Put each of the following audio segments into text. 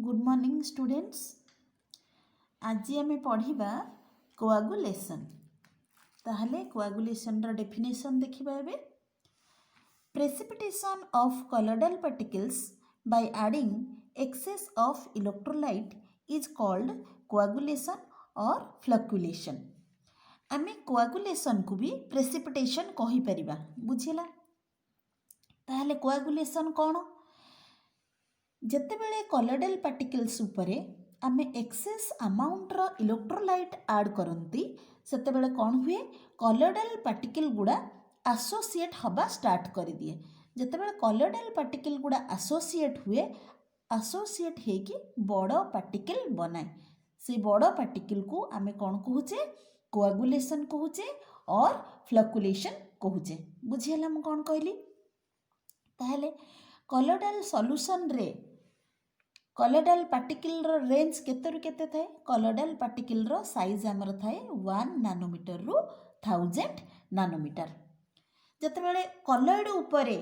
Good morning students. आज आम पढ़ा कोआगुलेशन। ताहले कोआगुलेशन रो डेफिनेशन देखिबा एबे। Precipitation of colloidal particles by adding excess of electrolyte is called coagulation और फ्लक्चुएशन। आमे कोआगुलेशन को भी प्रेसिपिटेशन कहि परिबा, बुझिला। ताहले कोआगुलेशन कोन? जेतेबेले कॉलोइडल पार्टिकल्स उपरे आमे एक्सेस अमाउंट रो इलेक्ट्रोलाइट ऐड करंती सेतेबेले कोन हुए? कॉलोइडल पार्टिकल गुडा एसोसिएट हबा स्टार्ट कर दिए। जेतेबेले कॉलोइडल पार्टिकल गुडा एसोसिएट हुए, एसोसिएट हेकी बड़ पार्टिकल बनाए। से बड़ पार्टिकल को आमे कोन कहूचे? कोआगुलेशन कहूचे और फ्लक्चुएशन कहूचे। बुझिला म कोन कहली? ताहले कॉलोइडल सॉल्यूशन रे कॉलोइडल पार्टिकल रो रेंज केते रु केते थाए? कॉलोइडल पार्टिकल रो साइज हमर थाए 1 नैनोमीटर रु 1000 नैनोमीटर। जेतेबेले कॉलोइड उपरे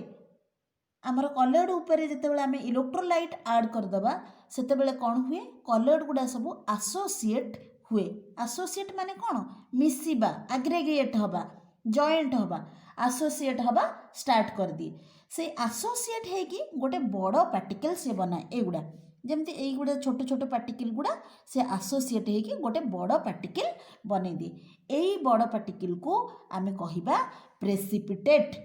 हमर कॉलोइड उपरे जेतेबेले आमे इलेक्ट्रोलाइट ऐड कर दबा सेतेबेले कोन हुए? कॉलोइड गुडा सब एसोसिएट हुए। एसोसिएट माने कोन? मिसिबा, एग्रीगेट हबा, जॉइंट हबा, एसोसिएट हबा स्टार्ट कर दिए। से एसोसिएट है कि गोटे बड़ पार्टिकल से बनाए। एगुडा जमती एगुडा छोट छोट पार्टिकल गुडा से एसोसिएट है कि गोटे बड़ पार्टिकल बने दिए। एई बड़ पार्टिकल को आमे कहिबा प्रेसिपिटेट।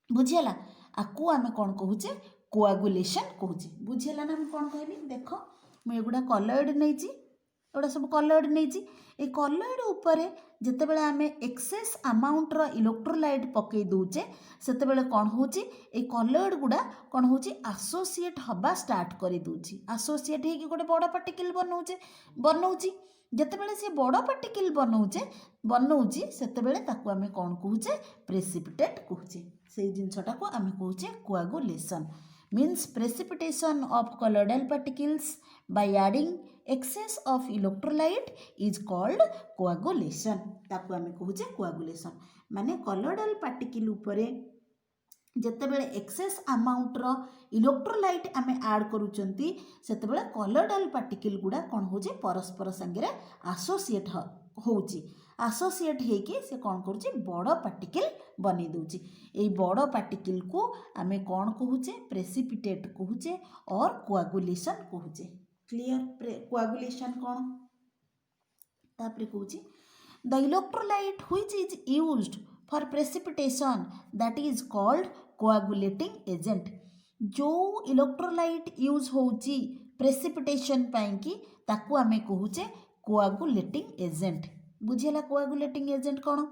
बुझिला? आकु आमे कोन कहूचे? कोआगुलेशन कहूचे। बुझिला ना? हम कोन कहली देखो, मैं एगुडा कॉलोइड नैची, एगुडा सब कॉलोइड नैची। ए कॉलोइड उपरे जेतेबेले आमे एक्सेस अमाउंट रो इलेक्ट्रोलाइट पकई दोचे सेतेबेले कोन होची? ए कॉलोइड गुडा कोन होची? एसोसिएट हबा स्टार्ट करि दोची। एसोसिएट हे कि गोटे बड़ पार्टिकल बनौची। जेतेबेले से बड़ पार्टिकल बनौची सेतेबेले ताकू आमे कोन कहूचे? प्रेसिपिटेट कहूचे। से जिंसटा को आमे कहूचे coagulation. Means precipitation of colloidal particles by adding excess of electrolyte is called coagulation। ताकू आमे कहूचे coagulation। माने colloidal particle उपरे जेतेबेले एक्सेस अमाउंट रो इलेक्ट्रोलाइट आमे ऐड करूचंती सेतेबेले colloidal particle गुडा कोन होजे? परस्पर संगे एसोसिएट होउची। एसोसिएट हेकी से कौन करुचे? बड़ पार्टिकल बनी दोची। एई बड़ पार्टिकल को आमे कौन कहूचे? प्रेसिपिटेट कहूचे और कोआगुलेशन कहूचे। क्लियर? कोआगुलेशन कौन? तापरे कहूची the electrolyte which is used for precipitation that is called coagulating agent. जो इलेक्ट्रोलाइट यूज होउची प्रेसिपिटेशन पाई की ताकू आमे कहूचे कोआगुलेटिंग एजेंट। बुझिला? कोआगुलेटिंग एजेंट कौन?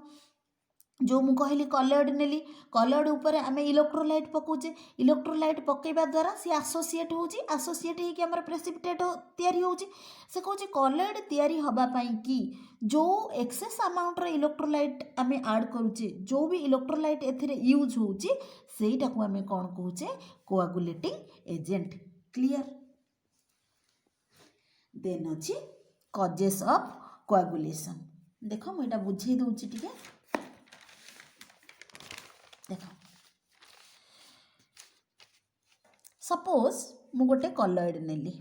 जो मु कहली कॉलोइड नेली, कॉलोइड ऊपर आमे इलेक्ट्रोलाइट पकाउचे, इलेक्ट्रोलाइट पकेबा द्वारा सी एसोसिएट होउची, एसोसिएट हे कि हमर प्रेसिपिटेट तयारी होउची। से कहउची कॉलोइड तयारी हबा पई कि जो एक्सेस अमाउंट रो इलेक्ट्रोलाइट आमे ऐड करूचे, जो भी इलेक्ट्रोलाइट एथिरे यूज होउची सेइटा को आमे कोन कहउचे? Coagulating agent. क्लियर? देन अछि कॉजेस ऑफ कोआगुलेशन। देखो मुझे बुझे दूची टिके। देखो सपोज मु गोटे कॉलोइड नेली,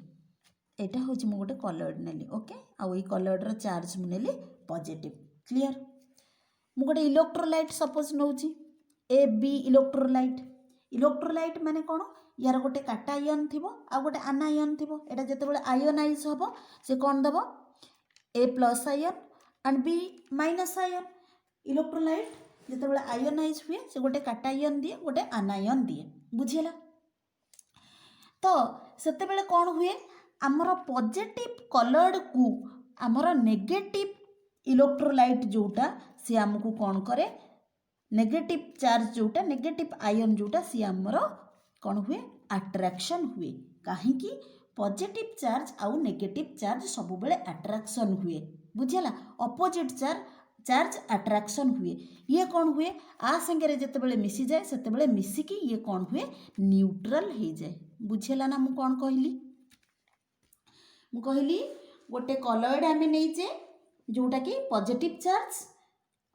एटा होची मु गोटे कॉलोइड नेली। ओके, आ ई कॉलोइड रो चार्ज मु नेली पॉजिटिव। क्लियर? मु गोटे इलेक्ट्रोलाइट सपोज नउची ए बी इलेक्ट्रोलाइट। इलेक्ट्रोलाइट माने कोन? यार गोटे काटायन थिबो आ गोटे आनायन थिबो। एटा जेतेबेले आयोनाइज हबो से कोन दबो? A plus ion and B minus ion. Electrolyte जेतेबेले आयोनाइज हुए से गोटे काटायन दिए, गोटे आनायन दिए। बुझिला? तो सेतेबेले कोन हुए? हमर पॉजिटिव कॉलोइड को हमर नेगेटिव इलेक्ट्रोलाइट जोटा से हमकु कोन करे? नेगेटिव चार्ज जोटा, नेगेटिव आयन जोटा सी हमर कोन हुए? अट्रैक्शन हुए। काहे कि पॉजिटिव चार्ज आउ नेगेटिव चार्ज सब बेले अट्रैक्शन हुए। बुझिला? ऑपोजिट चार्ज अट्रैक्शन हुए। ये कौन हुए? आ संगे जेतेबेले मिसी जाए सेतेबेले मिसिकी ये कौन हुए? न्यूट्रल हो जाए। बुझिला ना? मु कौन कहली? मु कहली गोटे कॉलोइड आमे नैचे जोटा कि पॉजिटिव चार्ज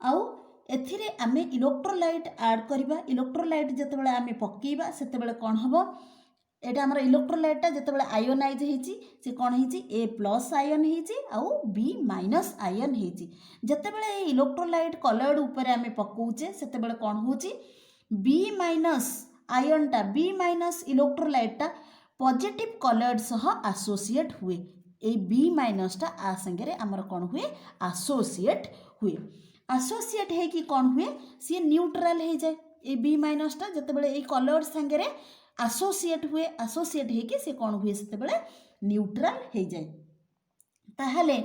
आउ एथिरे आमे इलेक्ट्रोलाइट ऐड करिबा। इलेक्ट्रोलाइट जेतेबेले आमे पकेइबा सेतेबेले कौन हबो? एटा हमर इलेक्ट्रोलाइटटा जेतेबेले आयोनाइज हेची से कौन हेची ए प्लस आयन हेची आउ बी माइनस आयन हेची जेतेबेले ए इलेक्ट्रोलाइट कलर्ड ऊपर आमे पकाउचे सेतेबेले कौन होची बी माइनस आयनटा बी माइनस इलेक्ट्रोलाइटटा पॉजिटिव कलर्ड सह एसोसिएट हुए ए बी माइनसटा आ संगे आमर कौन हुए एसोसिएट हुए एसोसिएट है कि कौन हुए सी न्यूट्रल हो जाए ए बी माइनसटा जेतेबेले ए कलर्ड संगे एसोसिएट हुए एसोसिएट है कि सी कौन हुए सेतेबेले न्यूट्रल हो जाए ताहले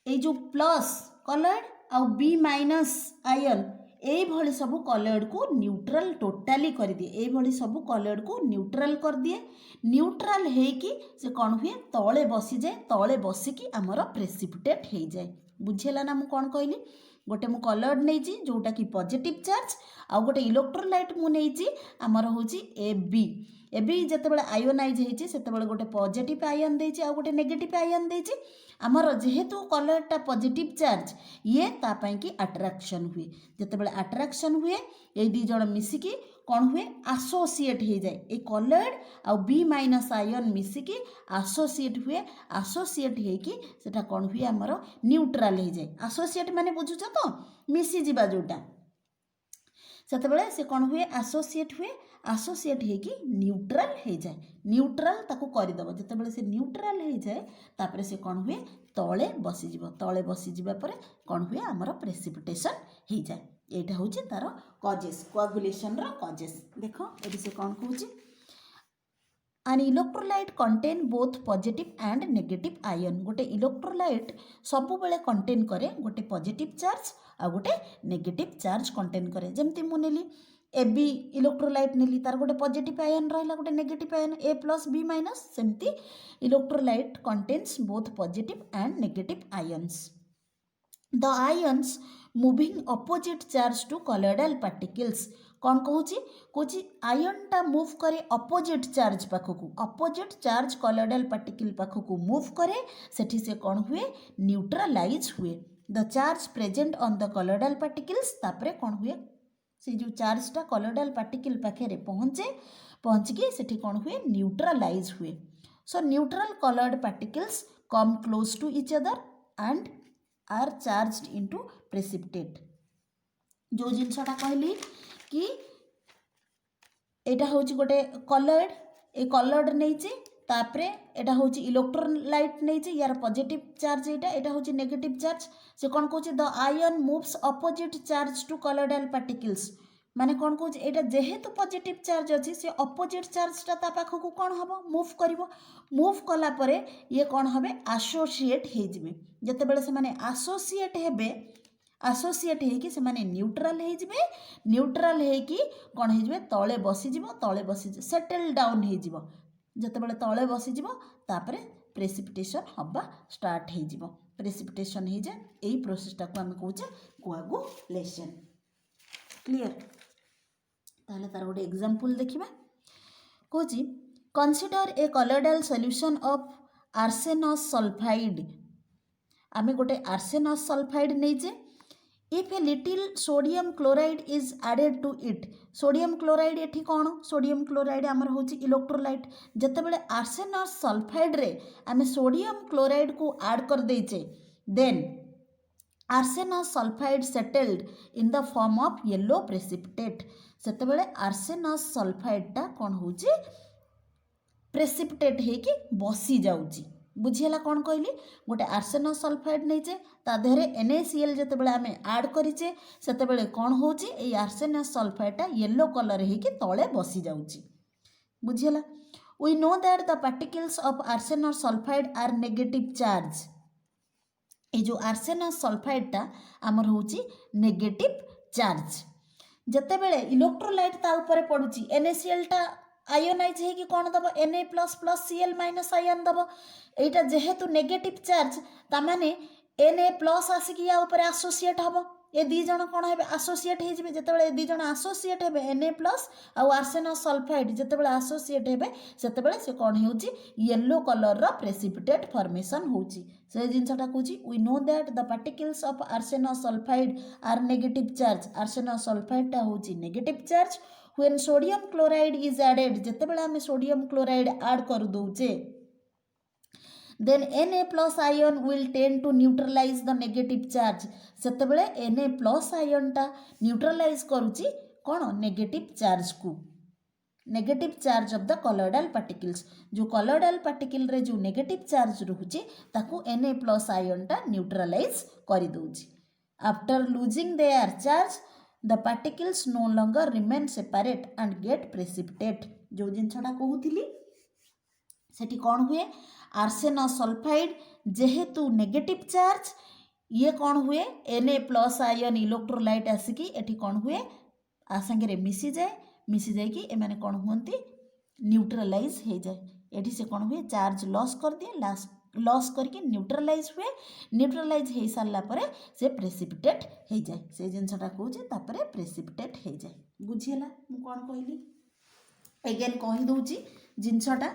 ए जो प्लस कलर्ड आउ बी माइनस आयन ये भली सब कलर्ड को न्यूट्रल टोटाली कर दिए ये भली सब कलर्ड को न्यूट्रल कर दिए न्यूट्रल है कि से कौन हुए तले बसी जाए तले बसिकी आमर प्रेसिपिटेट हो जाए बुझेला ना मु कौन कहली गोटे मु कलर्ड नहीं जोटा कि पॉजिटिव चार्ज आउ गोटे इलेक्ट्रोलाइट मु नहीं आमर हूँ ए बी जितेबाला आयोनाइज होती से गोटे पॉजिटिव आयन देछि आउ गोटे नेगेटिव आयन देछि आमर जेहेतु कलर्टा पॉजिटिव चार्ज ये तापाई कि अट्रैक्शन हुए जितेबाला अट्रैक्शन हुए ये दी जण मिसिकी कौन हुए एसोसिएट हो जाए ए कलर्ड आउ बी माइनस आयन मिसिकी एसोसिएट हुए एसोसिएट होगी सेटा कौन हुए आमर न्यूट्रल हो जाए एसोसिएट माने बुझुछ तो मिसी जिबा जोटा सेतेबेले से कौन हुए एसोसिएट हुए एसोसिएट होगी न्यूट्रल हो जाए न्यूट्रल ताको करदेव जितेबाला से न्यूट्रल हो जाए तापर से कौन हुए तले बसीज तले बसीजा पर कौन हुए आमर प्रेसिपिटेशन हो जाए यहाँ हूँ तार कजेस कोआगुलेशन रो कजेस देख ये से कौन कहूँ an electrolyte contain both positive and negative ion गोटे इलेक्ट्रोलाइट सबु बेले कंटेन करे गोटे पॉजिटिव चार्ज आ गोटे नेगेटिव चार्ज कंटेन करे जमती मु नेली ए बी इलेक्ट्रोलाइट नेली तार गोटे पॉजिटिव आयन रहा गोटे negative ion A plus B minus सेमती electrolyte contains both positive and negative ions the ions moving opposite charge to colloidal particles कौन कहूँ आयनटा मूव करे अपोजिट चार्ज पाखक अपोजिट चार्ज कलॉइडल पार्टिकल पाखक मूव करे सेठी से कौन हुए न्यूट्रलाइज हुए the charge present on the colloidal particles तापरे कौन हुए से जो चार्जटा कलॉइडल पार्टिकल पाखे पहुँचिकी सेठी कौन हुए न्यूट्रलाइज हुए so neutral colloid particles come close to each other and are charged into precipitate जो जिनसटा कहली कि एटा हूँ गोटे कलर्ड ए कलर्ड नहीं तापरे एटा हूँ इलेक्ट्रोलाइट नहीं यार पॉजिटिव चार्ज एटा हूँ नेगेटिव चार्ज से कौन कहूँ the ion moves opposite charge to colloidal particles माने कौन कहूँ एटा जेहेतु पॉजिटिव चार्ज अच्छी से अपोजिट चार्जटा ता पाखक कौन हम मूव कर मूव कला परे ये कौन हे एसोसिएट हो जितेबाला से माने एसोसिएट हेबे एसोसिएट होगी से माने न्यूट्रल हो न्यूट्रल होगी कौन हो तले बसीज सेटल डाउन हो जितेबाला तले बसीज तापर प्रेसिपिटेशन हवा स्टार्ट हो प्रेसिपिटेशन हो जाए यही प्रोसेसटा को आम कहे कोआगुलेशन क्लियर ताहले तार गोटे एग्जांपल देखिबा कहूँ consider a colloidal solution of arsenous sulphide आमे गोटे आर्सेनस सल्फाइड नहीं if a little sodium chloride is added to it sodium chloride ये कौन सोडियम क्लोराइड आमर हूँ इलेक्ट्रोलाइट जितेबाला आर्सेनस सल्फाइड रे आमे सोडियम क्लोराइड को ऐड कर देचे then arsenous sulphide settled in the form of yellow precipitate सेतेबेले आर्सेनस सल्फाइडटा कौन हूँ प्रेसिपिटेट होगी बसी जाऊँगी बुझीला कौन कहली गोटे आर्सेनस सल्फाइड नहीं ता देहरे NaCl जितेबाला आम ऐड करेचे सेतेबेले कौन हो आर्सेनस सल्फाइडटा येलो कलर होगी तले बसी जाऊँगी बुझीला we know that the particles of arsenous sulphide are negative charge ये जो आर्सेनस सल्फाइडटा आमर हूँ नेगेटिव चार्ज जितेबेले इलेक्ट्रोलाइट ता ऊपर पड़ुची NaClटा आयोनाइज है कि कौन दब Na plus plus Cl minus ion दब यहाँ जेहेतु नेगेटिव चार्ज तामाने Na प्लस आसिक या ऊपर एसोसिएट हम ए दी जण कौन हे एसोसिएट हो जितेबाला दी जण एसोसिएट हे Na प्लस आउ आर्सेनस सल्फाइड जितेबाला एसोसिएट हे सेतेबाला से कौन हो येलो कलर रो प्रेसिपिटेट फॉर्मेशन होची से जिनसटा कहूँ we know that the particles of arsenous sulphide are negative charge arsenous सल्फाइडटा हूँ negative charge when sodium chloride is added जेतेबेले आमे सोडियम क्लोराइड ऐड कर दउचे then Na plus ion will tend to neutralize the negative charge सेतेबेले Na plus ion टा neutralize करूची कौन negative charge को negative charge of the colloidal particles जो colloidal particle रे जो नेगेटिव चार्ज रहुची ताकू Na प्लस आयन टा न्यूट्रलाइज कर दउची after losing their charge the particles no longer remain separate and get precipitate जो जिनछटा कहूथिली सेठी कौन हुए आर्सेन सल्फाइड जेहेतु नेगेटिव चार्ज ये कौन हुए Na प्लस आयन इलेक्ट्रोलाइट आसिकी एठी कौन हुए आ संगे मिसी जाए मिसी जाए कि एमाने कौन हुंती न्यूट्रलाइज हो जाए एठी से कौन हुए चार्ज लॉस कर दिए लॉस करके न्यूट्रलाइज हुए न्यूट्रलाइज हो सारा पर से प्रेसिपिटेट हो जाए से जिनसटा कहूँ तापर प्रेसिपिटेट हो जाए बुझीगला मु कौन कहली एगेन कही दूची जिनसटा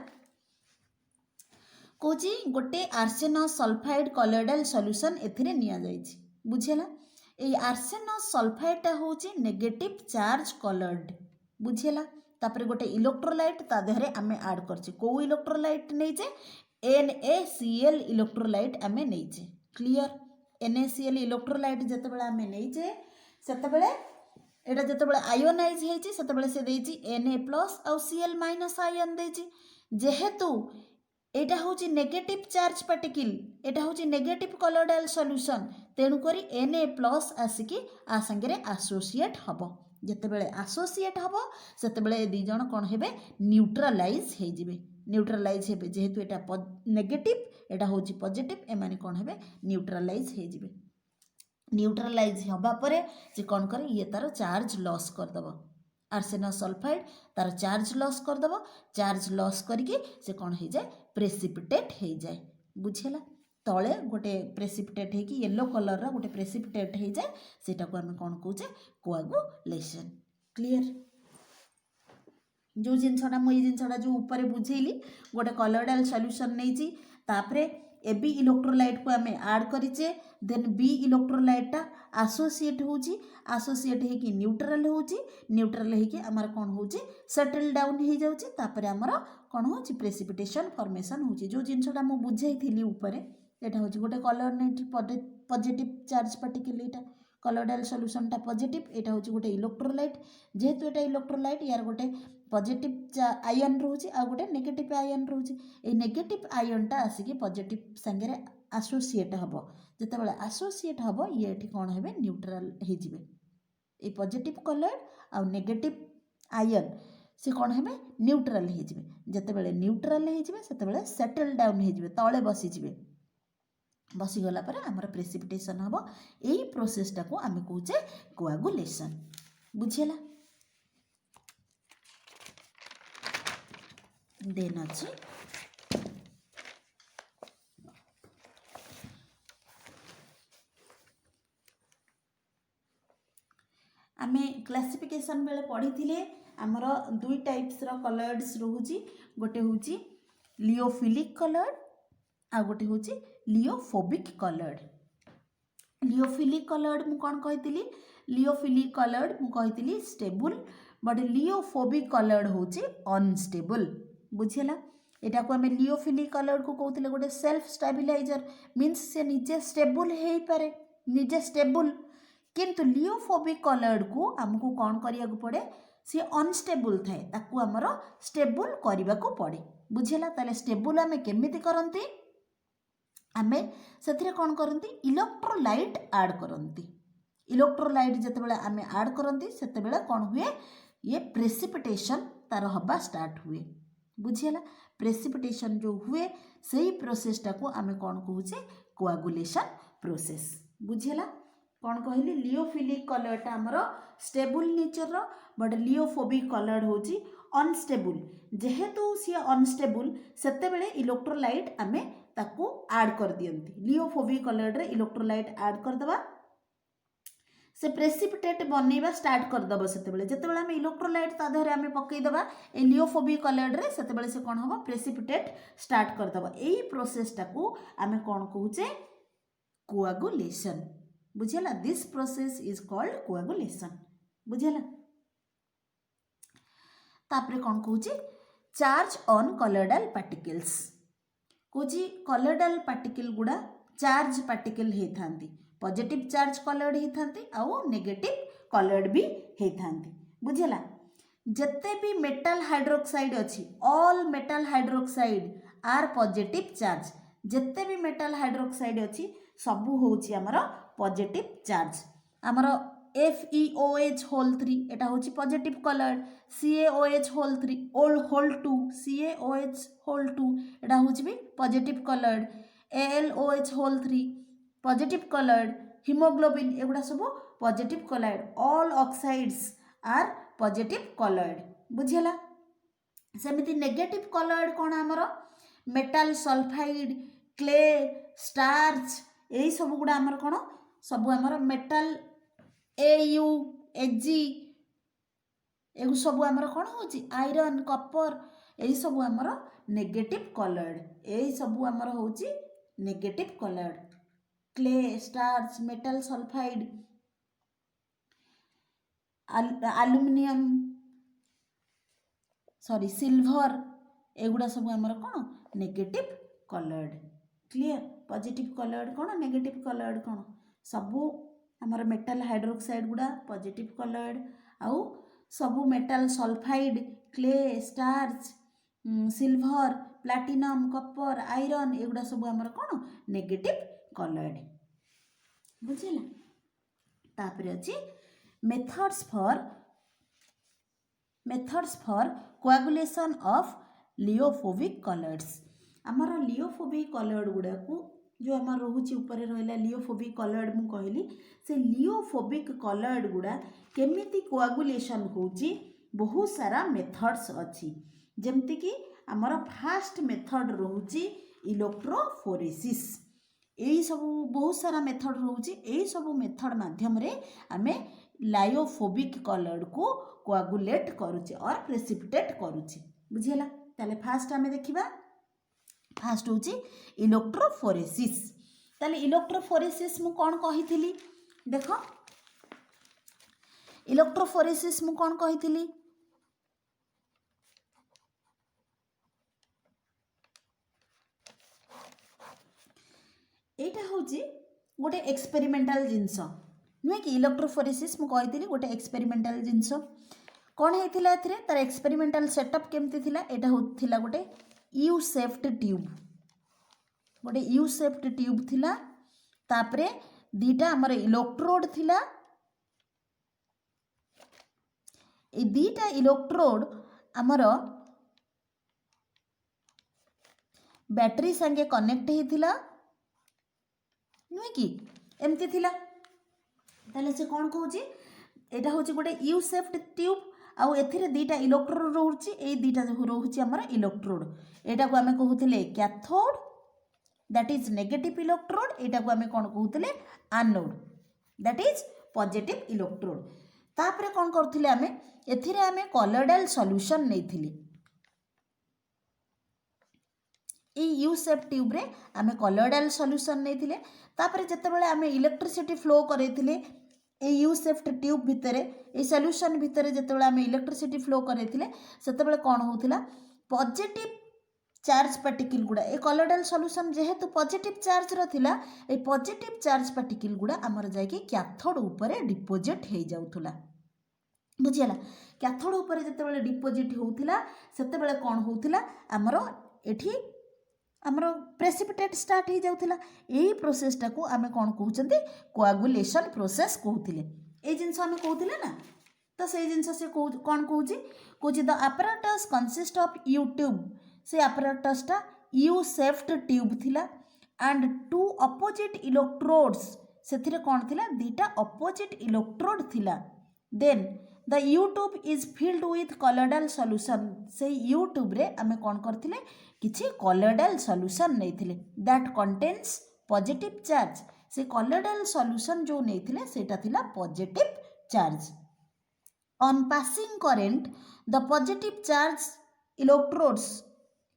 कौची गोटे आर्सेन सल्फाइड कॉलोइडल सॉल्यूशन एथिरे निया जाइछि बुझीगला ए आर्सेन सल्फाइडटा होची नेगेटिव चार्ज कॉलोइड बुझीगला तापर गोटे इलेक्ट्रोलाइट ता देहरे आमे ऐड करछि को इलेक्ट्रोलाइट नैचे NaCl इलेक्ट्रोलाइट आमे नैचे क्लियर NaCl इलेक्ट्रोलाइट जेतेबेले आमे नैचे सेतेबेले एटा जेतेबेले आयोनाइज हेछि सेतेबेले से देछि Na+ आउ Cl- आयन देछि जेहेतु एटा होची नेगेटिव चार्ज पार्टिकल एटा होची नेगेटिव कॉलोइडल सॉल्यूशन तेणु करी Na+ आसिकी आ संगे एसोसिएट हबो जेतेबेले एसोसिएट हबो सेतेबेले दी जण कोन हेबे न्यूट्रलाइज हे जिवे न्यूट्रलाइज हेबे जेहेतु एटा नेगेटिव एटा होची पॉजिटिव एमाने कोन हेबे न्यूट्रलाइज हे जिवे न्यूट्रलाइज हबा परे जे कोन करे ये तार चार्ज लॉस कर दबो आर्सेन सल्फाइड तार चार्ज लॉस कर दबो चार्ज लॉस करके से कोन हे जाए प्रेसिपिटेट हे जाए बुझेला तले गोटे प्रेसिपिटेट है कि येलो कलर रा गोटे प्रेसिपिटेट हो जाए सेटा को आम कौन कहे कोआगुलेशन क्लियर जो जिनसटा मुझे जिनसटा जो ऊपर बुझेली गोटे कॉलोइडल सॉल्यूशन नहीं तापरे AB इलेक्ट्रोलाइट को आम ऐड करिचे देन B इलेक्ट्रोलाइट टा एसोसिएट होची एसोसिएट है कि न्यूट्रल होची न्यूट्रल है कि आमर कौन होची सेटल डाउन हो जाउची तापरे आमर कौन होची प्रेसिपिटेशन फॉर्मेशन होची जो जिनसटा मु बुझाइथिली ऊपर एटा होची गोटे कॉलोइड पॉजिटिव चार्ज पार्टिकल एटा कॉलोइडल सॉल्यूशन टा पॉजिटिव एटा होची गोटे इलेक्ट्रोलाइट जेहेतु एटा इलेक्ट्रोलाइट यार गोटे पॉजिटिव आयन रोचे आ गोटे नेगेटिव आयन रोचे ए नेगेटिव आयन टा आसिकी पॉजिटिव संगे एसोसिएट हबो जेतेबेले एसोसिएट हबो ये एठी कोन हेबे न्यूट्रल हे जिवे ए पॉजिटिव कॉलोइड आ नेगेटिव आयन से कौन हेबे न्यूट्रल हे जिवे जेतेबेले न्यूट्रल हे जिवे सेतेबेले सेटल डाउन हे जिवे तळे बसी जिवे बसी गला पर हमर प्रेसिपिटेशन हबो एई प्रोसेस टा को आमे कहूचे कोआगुलेशन बुझियला देन अछि आमे क्लासिफिकेशन बेले पढ़ी थिले आमर दुई टाइप्स रो कॉलोइड्स रहूची गोटे होची लियोफिलिक कॉलोइड आ गोटे होची लियोफोबिक कॉलोइड लियोफिलिक कॉलोइड मु कोन कहितली लियोफिलिक कॉलोइड मु कहितली स्टेबल बट लियोफोबिक कॉलोइड होची अनस्टेबल बुझियला एटा को हमें लियोफिलिक कॉलोइड को कहउतले गोटे सेल्फ स्टेबिलाइजर मींस से निजे स्टेबल हेई पारे निजे स्टेबल किंतु लियोफोबिक कॉलोइड को हमको कौन करिया को पड़े सी अनस्टेबल थाए ताकू हमर स्टेबल करिबा को पड़े बुझियला ताले स्टेबल हमें केमिति करंती आमे सेथिरे कौन करंती इलेक्ट्रोलाइट ऐड करंती इलेक्ट्रोलाइट जेतेबेले आमे ऐड करंती सेतेबेले कौन हुए ये प्रेसिपिटेशन तार हबा स्टार्ट हुए बुझियला प्रेसिपिटेशन जो हुए सही प्रोसेस टा को आमे कौन कहूचे कोआगुलेशन प्रोसेस बुझियला कौन कहली लियोफिलिक कॉलोइड टा हमर स्टेबल नेचर रो बट लियोफोबिक कॉलोइड होची अनस्टेबल जेहेतु सी अनस्टेबल सेतेबेले इलेक्ट्रोलाइट आमे ताकू ऐड कर दियंती लियोफोबिक कॉलोइड रे इलेक्ट्रोलाइट ऐड कर दबा से प्रेसिपिटेट बनैबा स्टार्ट कर दबो सेतेबेले जेतेबेले हम इलेक्ट्रोलाइट ता धरे हम पकई दबा ए लियोफोबिक कॉलोइड रे सेतेबेले से कोन हबो प्रेसिपिटेट स्टार्ट कर दबो एई प्रोसेस टाकू हम कोन कहूचे कोआगुलेशन बुझियला this process is called coagulation बुझियला तापरे कौन कहूँ चार्ज ऑन कलर्डाल पार्टिकल्स कौच कलर्डाल पार्टिकल गुड़ा चार्ज पार्टिकल होता पॉजिटिव चार्ज कलर्ड होता आउ नेगेटिव कलर्ड भी होता बुझेगा जिते भी मेटाल हाइड्रोक्साइड अच्छी all metal hydroxide are positive charge जिते भी मेटाल हाइड्रोक्साइड अच्छी सबू हूँ आमर पॉजिटिव चार्ज आमर FeOH होल 3 एटा हूँ positive colloid CaOH whole 3 whole 2 CaOH whole 2 एटा हूँ भी positive colloid AlOH whole 3 positive colloid haemoglobin एगुड़ा सब positive colloid all oxides are positive colloid बुझेला सेमिति नेगेटिव कलर्ड कौन आमर मेटाल सल्फाइड क्ले स्टार्च यही सब गुड़ा आमर कौन सब आमर मेटाल AU Ag एगु सब आमर कौन हो आयरन कपर यही सब आमर नेगेटिव कलर्ड यही सब आमर हो negative colloid clay starch metal sulphide aluminium sorry silver एगुड़ा सब आमर कौन negative colloid clear positive colloid कौन नेगेटिव कलर्ड कौन सबू आमर मेटाल हाइड्रोक्साइड गुड़ा पॉजिटिव कलर्ड आउ सबू metal sulphide clay starch silver platinum copper iron एगुड़ा सब आमर कौन नेगेटिव कलर्ड बुझेला तापर अच्छी methods for coagulation of lyophobic colloids आमर लियोफोबिक कलर्ड गुड़ा को जो आम रोचे ऊपर रहा लियोफोबिक कलर्ड मु कहली से लियोफोबिक कलर्ड गुड़ा केमिति कोआगुलेशन होची बहुत सारा मेथड्स अच्छी जमती कि आमर फास्ट मेथड रोचे इलेक्ट्रोफोरेसिस यही सब बहुत सारा मेथड रोचे यही सब मेथड माध्यम रे आमे लायोफोबिक कलर्ड को कोआगुलेट करुचे और प्रेसिपिटेट करुचे बुझेला ताले फास्ट आमे देखिबा फास्ट हूँ इलेक्ट्रोफोरेसिस ताले इलेक्ट्रोफोरेसिस मु कौन कही देख इलेक्ट्रोफोरेसिस मु कौन कही एटा हूँ गोटे एक्सपेरिमेंटाल जिनस नुहे कि इलेक्ट्रोफोरेसिस मु कही गोटे एक्सपेरिमेंटाल जिनस कौन होता है तार एक्सपेरिमेंटाल सेटअप केमती थिला एटा होता गोटे यू सेफ्ट ट्यूब गोटे यू सेफ्ट ट्यूब थिला तापरे दीटा आमर इलेक्ट्रोड थिला ए दीटा इलेक्ट्रोड आमर बैटरी संगे कनेक्ट होता नुहे कि एमती थिला ताले से कौन कहूँ एटा हूँ गोटे यू सेफ्ट ट्यूब आउ एथिरे दीटा इलेक्ट्रोड रोचे ए दीटा रोचे आमर इलेक्ट्रोड एटा को आमे कहूले cathode that is negative electrode एटा को आमे कौन कहूले anode that is positive electrode तापरे कौन करथिले आमे एथिरे आमे कलर्डाल सॉल्यूशन नेथिले ए यू सेप ट्यूब रे आमे कलर्डाल सॉल्यूशन नेथिले तापरे जेतेबेले आमे इलेक्ट्रिसिटी फ्लो करैथिले ए यू सेफ्ट ट्यूब भितर ए सॉल्यूशन भितर जेतेबेले आमे इलेक्ट्रिसिटी फ्लो करैथिले सेतेबेले कौन होथिला पॉजिटिव चार्ज पार्टिकल गुड़ा ए कलर्डाल सॉल्यूशन जेहेतु पॉजिटिव चार्ज रथिला ए पॉजिटिव चार्ज पार्टिकल गुड़ा आमर जाइके कैथोड ऊपर डिपोजिट हो जाउथुला बुझिला कैथोड ऊपर जेतेबेले डिपोजिट होउथिला सेतेबेले कौन होउथिला आमर एठी आमर प्रेसिपिटेट स्टार्ट हो जाउथिला एही प्रोसेसटा को आमे कौन कहउचंती कोआगुलेशन प्रोसेस कहउथिले ए जिंस आमे कहउथिले ना तो से जिंस से कौन कहउची the apparatus consist of U tube से apparatusटा यू सेफ्ट ट्यूब थिला एंड टू अपोजिट इलेक्ट्रोड्स सेथिरे कौन थिला दीटा अपोजिट इलेक्ट्रोड थिला then the U tube is filled with colloidal solution से यू ट्यूब रे आमे कौन करथिले किछि कलर्डाल सॉल्यूशन नैथिले दैट कंटेन्स पॉजिटिव चार्ज से कलर्डाल सॉल्यूशन जो नैथिले सेटा थिला positive charge on passing current the positive charge electrodes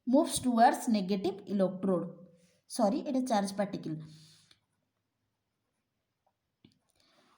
moves towards negative electrode sorry it is charge particle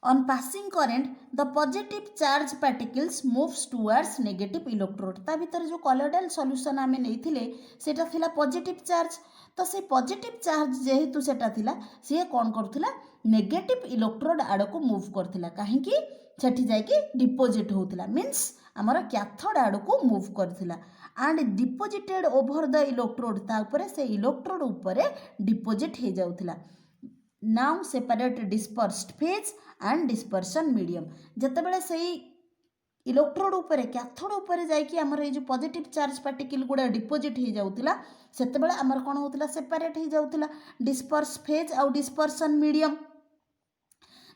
On passing current, the positive charge particles moves towards negative electrode. ता भीतर जो colloidal solution आमे नहीं सेटा थिला positive charge. तो से positive charge जेहेतु सेटा थिला से कौन करथिला negative electrode आड़ को move करथिला काहे कि सेठी जाय कि deposit होथिला means हमर cathode आड़ को move करथिला and deposited over the electrode ता ऊपर से electrode ऊपर deposit hey जाउथिला. Now separate dispersed phase and dispersion medium. जेतेबेले सही इलेक्ट्रोड ऊपर कैथोड ऊपर जाइकी हमर ए जो पॉजिटिव चार्ज पार्टिकल गुडा डिपोजिट हो जाउतिला सेतेबेले हमर कोन होतिला सेपरेट हो जाउतिला डिस्पर्स फेज और डिस्पर्शन मीडियम.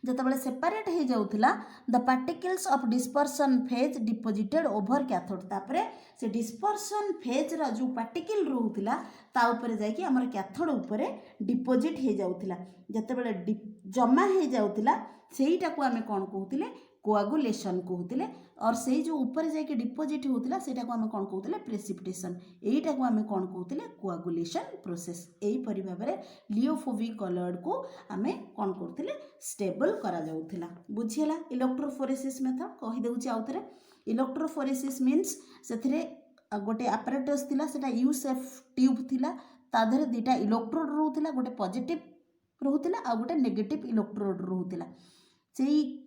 जेतेबेले सेपरेट हो जाउतिला the particles of dispersion phase deposited over cathode तापरे से डिस्पर्शन फेज रा जो पार्टिकल रहउतिला ता ऊपर जाइकी हमर कैथोड ऊपर डिपोजिट हो जाउतिला. जेतेबेले जमा हो जाउतिला सेईटा को आमे कोन कहउतिले कोआगुलेशन कहउतिले और से जो ऊपर जाइके डिपोजिट होतिला सेटा को आमे कोन कहउतिले प्रेसिपिटेशन. एईटा को आमे कोन कहउतिले कोआगुलेशन प्रोसेस. एई परि भाबरे लियोफोबिक कलर्ड को आमे कोन करथिले स्टेबल करा जाउथिला. बुझियला इलेक्ट्रोफोरेसिस मेथड कहि देउची आउथरे. इलेक्ट्रोफोरेसिस मीन्स सेथिरे गोटे apparatus थिला सेटा यू शेप ट्यूब थिला ता धरे दुटा इलेक्ट्रोड रहउथिला गोटे पॉजिटिव रहउथिला आ गोटे नेगेटिव इलेक्ट्रोड रहउथिला. सेई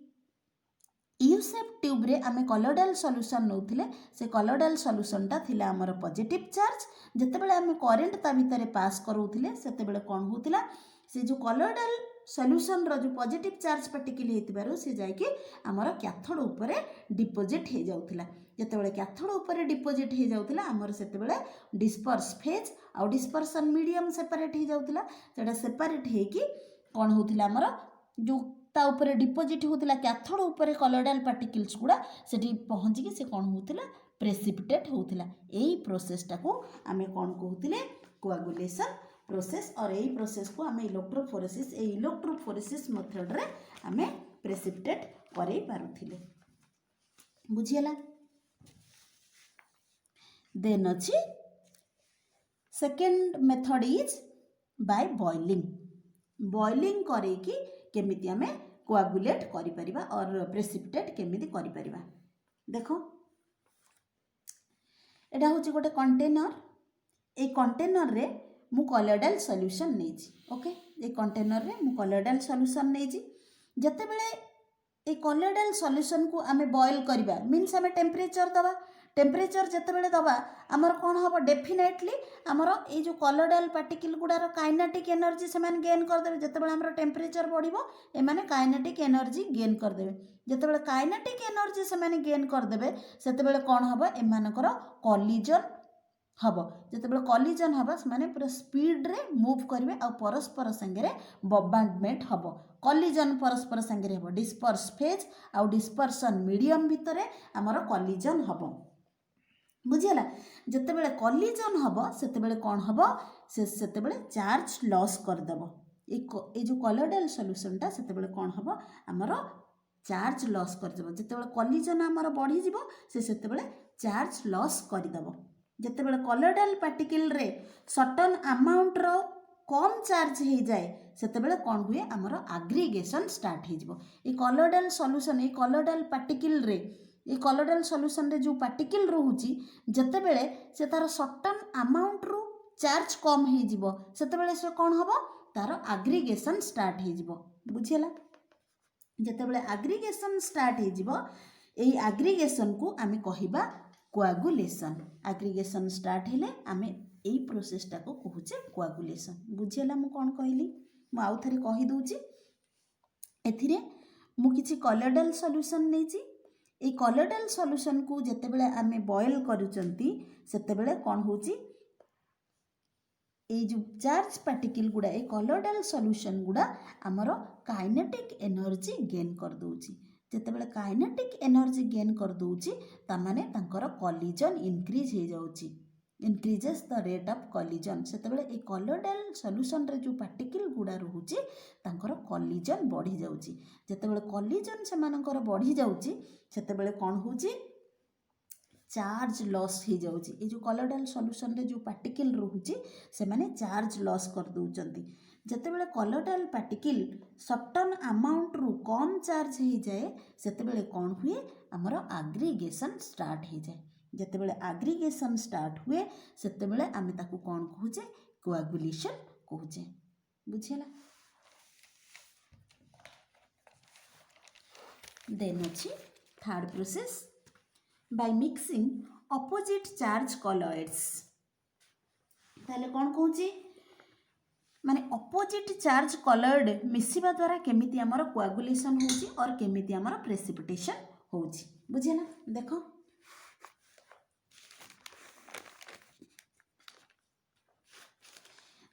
यू शेप ट्यूब रे आमे कॉलोइडल सॉल्यूशन नउथिले से कॉलोइडल सॉल्यूशन टा थिला हमर पॉजिटिव चार्ज. जेतेबेले आमे करंट ता भितरे पास करूथिले सेतेबेले कोन होतिला से जो कॉलोइडल सॉल्यूशन रो जो पॉजिटिव चार्ज पार्टिकल हेतिबारो से जाय कि हमर कैथोड ऊपर डिपोजिट हे जाउथिला. जेतेबेले कैथोड ऊपर डिपोजिट हे जाउथिला हमर सेतेबेले डिस्पर्स फेज और डिस्पर्शन मीडियम सेपरेट हे जाउथिला. सेटा सेपरेट हे कि कोन होतिला हमर जो ता ऊपर डिपोजिट होतिला कैथोड ऊपर कॉलोइडल पार्टिकल्स गुडा सेठी पहुंची कि से कोन होतिला प्रेसिपिटेट होतिला. एई प्रोसेस टाको आमे कोन कहउतिले कोआगुलेशन प्रोसेस. और एई प्रोसेस को आमे इलेक्ट्रोफोरेसिस ए इलेक्ट्रोफोरेसिस मेथड रे आमे प्रेसिपिटेट करै पारुथिले. बुझियला. देन अछि second method is by boiling. Boiling करे कि केमिति आमे कोआगुलेट करि परिबा और प्रेसिपिटेट केमिति करि परिबा. देखो एटा होची गोटे कंटेनर. ए कंटेनर रे मु colloidal solution Naezy. Okay a container रे मु कॉलोइडल सॉल्यूशन नेजी. जतेबेले ए कॉलोइडल सॉल्यूशन को आमे बॉईल करिबा मींस आमे टेम्परेचर दबा. टेम्परेचर जेतेबेले दबा हमर कोन हबो डेफिनेटली हमर ए जो कॉलोइडल पार्टिकल गुडार काइनेटिक एनर्जी से मान गेन कर देबे. जेतेबेले हमर टेम्परेचर बढ़िबो ए माने काइनेटिक एनर्जी गेन कर देबे. जेतेबेले काइनेटिक एनर्जी से माने गेन कर देबे सेतेबेले कोन हबो ए मानकर कोलिजन हबो. जेतेबेले कोलिजन हबो माने पूरा स्पीड रे मूव करिवे आ परस्पर संगे रे बॉम्बार्डमेंट हबो. कोलिजन परस्पर संगे रे हबो. डिस्पर्स फेज आ डिस्पर्शन मीडियम भितरे हमर कोलिजन हबो. बुझियला. जेतेबेले कोलिजन हबो सेतेबेले कोन हबो से सेतेबेले चार्ज लॉस कर देबो. ए जो कॉलोइडल सॉल्यूशन टा सेतेबेले कोन हबो हमर चार्ज लॉस कर देबो. जेतेबेले कोलिजन हमर बढ़ी जिवो से सेतेबेले चार्ज लॉस कर देबो. जेतेबेले कॉलोइडल पार्टिकल रे सर्टेन अमाउंट रो कम चार्ज हो जाए सेतेबेले कोन हुए हमर एग्रीगेशन स्टार्ट हो जिवो. ए कॉलोइडल सॉल्यूशन ए कॉलोइडल पार्टिकल रे ए कॉलोइडल सॉल्यूशन रे जो पार्टिकल रहउची जेतेबेले से तार सर्टेन अमाउंट रो चार्ज कम हो जिवो सेतेबेले से कोन हबो तार एग्रीगेशन स्टार्ट हो जिवो. बुझियला. जेतेबेले एग्रीगेशन स्टार्ट हो जिवो एई एग्रीगेशन को आमे कहिबा कोआगुलेशन. एग्रीगेशन स्टार्ट हेले आमे एई प्रोसेस टा को कहूचे कोआगुलेशन. बुझियला मु कोन कहली मु आउ थरे कहि दोउची. एथिरे मु किछि कॉलोइडल सॉल्यूशन नेची. ए कॉलोइडल सॉल्यूशन को जेतेबेले आमे बॉईल करूचंती सेतेबेले कोन होची ए जो चार्ज पार्टिकल गुडा ए कॉलोइडल सॉल्यूशन गुडा हमरो काइनेटिक एनर्जी गेन कर दोउची. जेतेबेले काइनेटिक एनर्जी गेन कर दोउची ता माने तांकर कोलिजन इंक्रीज हे जाउची. Increases the rate of collision. सेतेबेले ए कॉलोइडल सॉल्यूशन रे जो पार्टिकल गुडा रहउची तांकर कोलिजन बढ़ी जाउची. जेतेबेले कोलिजन से मानकर बढ़ी जाउची सेतेबेले कोन होची चार्ज लॉस हो जाउची ए जो कॉलोइडल सॉल्यूशन रे जो पार्टिकल रोहुची से माने चार्ज लॉस कर दउचंती जेतेबेले कॉलोइडल पार्टिकल सर्टन अमाउंट रु कम चार्ज हो जाए सेतेबेले कोन हुए हमर एग्रीगेशन स्टार्ट हो जाए जेतेबेले एग्रीगेशन स्टार्ट हुए सेतेबेले आमे ताकू कोन कहूचे कोआगुलेशन कहूचे बुझिला देन अछि third process by mixing opposite charge colloids ताले कोन कहूची माने ऑपोजिट चार्ज कॉलोइड मिसिबा द्वारा केमिति हमर कोआगुलेशन होची और केमिति हमर प्रेसिपिटेशन होची बुझिला देखो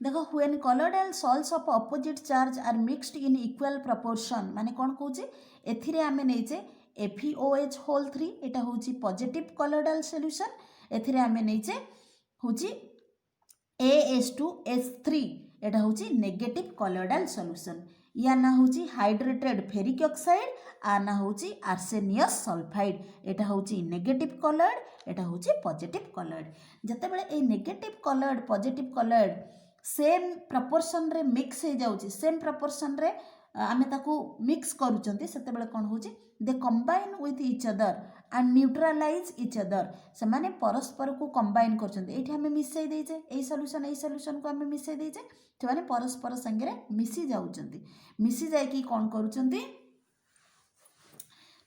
देखो when colloidal salts of opposite charge are mixed in equal proportion माने कोन कहूचे एथिरे आमे नैचे FeOH होल 3 एटा होची पॉजिटिव कॉलोइडल सॉल्यूशन एथिरे आमे नैचे होची AS2H3 एटा होची नेगेटिव कॉलोइडल सॉल्यूशन या ना होची हाइड्रेटेड फेरिक ऑक्साइड आ ना होची आर्सेनियस सल्फाइड एटा होची नेगेटिव कॉलोइड एटा होची पॉजिटिव कॉलोइड जते बेले ए negative colloid positive colloid same proportion रे मिक्स हो जाउची सेम प्रपोर्शन रे आमे ताको मिक्स करूचंती सेते बेले कोन होची they combine with each other and neutralize each other से माने परस्पर को कंबाइन करचंती एठी हमें मिसै देइचे ए सॉल्यूशन को हमें मिसै देइचे से माने परस्पर संगे मिसी जाउचंती मिसी जाय कि कोन करूचंती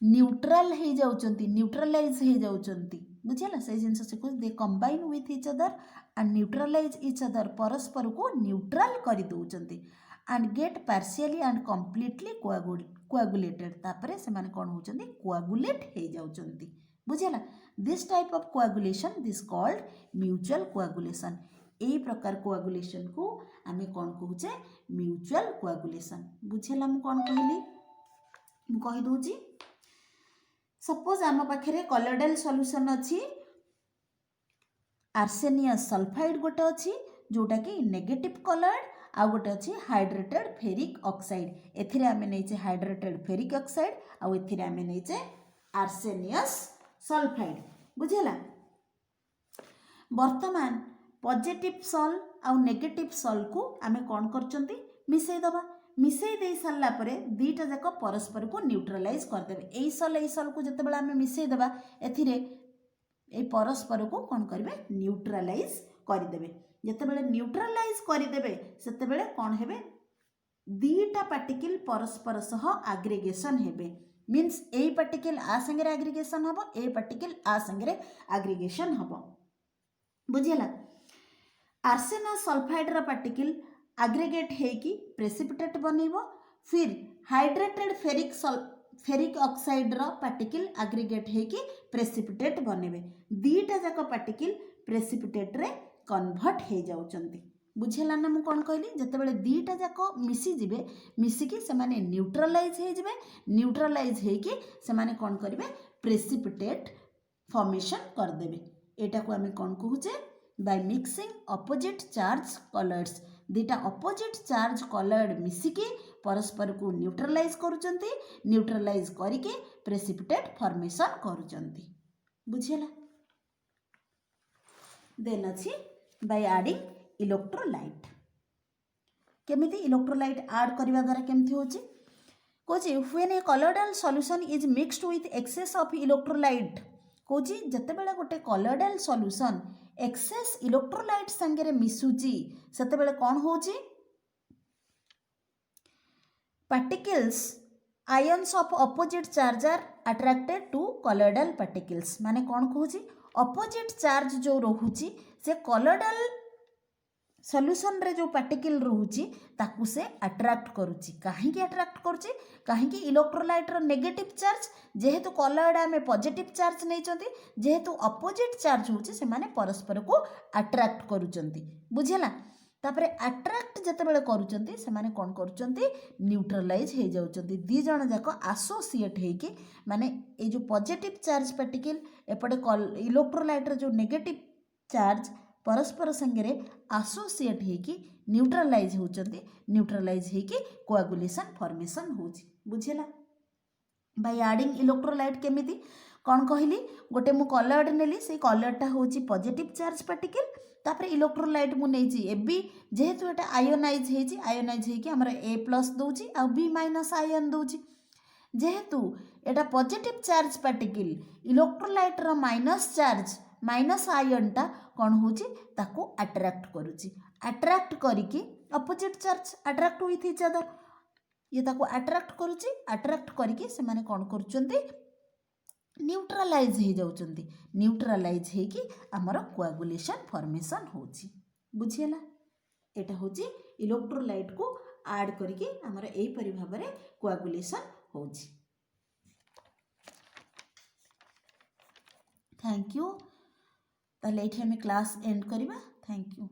न्यूट्रल हो जाउचंती न्यूट्रलाइज हो जाउचंती बुझिला से जिंस से कुछ they combine with each other and neutralize each other परस्पर को न्यूट्रल करि दउचंती and get partially and completely coagulated तापरे से माने कोन होचंती कोआगुलेट हे जाउचंती बुझिला this type of coagulation this called mutual coagulation एई प्रकार कोआगुलेशन को आमे कोन कहूचे म्यूचुअल कोआगुलेशन बुझिला हम कोन कहली मु कहि दोची सपोज आम पाखे कॉलोइडल सॉल्यूशन अच्छी आर्सेनियस सल्फाइड गोटे अच्छी जोटा कि नेगेटिव कॉलोइड आ गोटे अच्छी हाइड्रेटेड फेरिक ऑक्साइड एथिरे आमे नैचे हाइड्रेटेड फेरिक ऑक्साइड आ एथिरे आमे नैचे आर्सेनियस सल्फाइड बुझिला वर्तमान पॉजिटिव सॉल आ नेगेटिव सॉल को आमे कोन करचंती मिसै दबा मिसै दे सारा पर दीटा जाक परस्पर को न्यूट्रलाइज करदेवे एई सॉल को जते बेला आमे मिसै दबा एथिरे ए परस्पर को कोन करबे न्यूट्रलाइज करदेवे जते बेले न्यूट्रलाइज करदेवे सेते बेले कोन हेबे दीटा पार्टिकल परस्पर सह एग्रीगेशन हेबे मीन्स ए पार्टिकल आ संगे एग्रीगेशन हबो ए पार्टिकल आ संगे एग्रीगेशन हबो बुझिला आर्सेनस सल्फाइड रा पार्टिकल एग्रीगेट हेकी प्रेसिपिटेट बनइबो फिर हाइड्रेटेड फेरिक ऑक्साइड रा पार्टिकल एग्रीगेट हेकी प्रेसिपिटेट बनेबे दीटा जाक पार्टिकल प्रेसिपिटेट रे कन्वर्ट हो जाउचंती बुझेला ना मु कोन कहली जते बेले दीटा जाक मिसी जिवे मिसिकी से माने न्यूट्रलाइज हे जिवे न्यूट्रलाइज हे कि से माने कोन करिवे प्रेसिपिटेट फॉर्मेशन कर देबे एटा को हमें कोन कहूचे by mixing opposite charge colloids दीटा ऑपोजिट चार्ज कॉलोइड मिसिकी परस्पर को न्यूट्रलाइज करूचंती न्यूट्रलाइज करिके प्रेसिपिटेट फॉर्मेशन करूचंती बुझेला देन अछि बाय एडिंग इलेक्ट्रोलाइट केमिति इलेक्ट्रोलाइट ऐड करबा द्वारा केमथि होची कोची when a colloidal solution is mixed with excess of electrolyte कोची जते बेले गोटे कॉलोइडल सॉल्यूशन एक्सेस इलेक्ट्रोलाइट संगे मिसुची सेते बेले कोन होची particles ions of opposite charge are attracted to colloidal particles माने कोन कहूची ऑपोजिट चार्ज जो रोहुची से कॉलोइडल सॉल्यूशन रे जो पार्टिकल रोहुची ताकू से अट्रैक्ट करूची काहे की अट्रैक्ट करूची काहे की इलेक्ट्रोलाइट रो नेगेटिव चार्ज जेहेतु कॉलोइड में पॉजिटिव चार्ज नै चंती जेहेतु ऑपोजिट चार्ज होची से माने परस्पर को अट्रैक्ट करूचंती बुझिला तापरे अट्रैक्ट जते बेले करूचंती से माने कोन करूचंती न्यूट्रलाइज हे जाउचंती दी जण जाको एसोसिएट हे कि माने ए जो पॉजिटिव चार्ज पार्टिकल एपटे इलेक्ट्रोलाइट रो जो नेगेटिव चार्ज परस्पर संगे एसोसिएट हे कि न्यूट्रलाइज होचंती न्यूट्रलाइज हे कि कोआगुलेशन फॉर्मेशन होची बुझिला बाय एडिंग इलेक्ट्रोलाइट केमिति कौन कहली गोटे मु कलर्ड नेली से कलर्डटा होची पॉजिटिव चार्ज पार्टिकल तापर इलेक्ट्रोलाइट मु नेची एबी जेहेतु एटा आयोनाइज हेकि हमर ए प्लस दउची आ बी माइनस आयन दउची जेहेतु एटा positive charge particle electrolyte rho minus charge minus आयनटा कौन होची ताको अट्रैक्ट करूची अट्रैक्ट करिकी opposite charge attract with each other ये ताको अट्रैक्ट करूची अट्रैक्ट करिकी से माने कौन करूचंती न्यूट्रलाइज हो जाउचंती न्यूट्रलाइज हेकी हमर कोआगुलेशन फॉर्मेशन होची बुझियला एटा होची इलेक्ट्रोलाइट को ऐड करके हमर एई परि भाबरे कोआगुलेशन होची। थैंक यू ताले एठी हमें क्लास एंड करिबा। Thank you.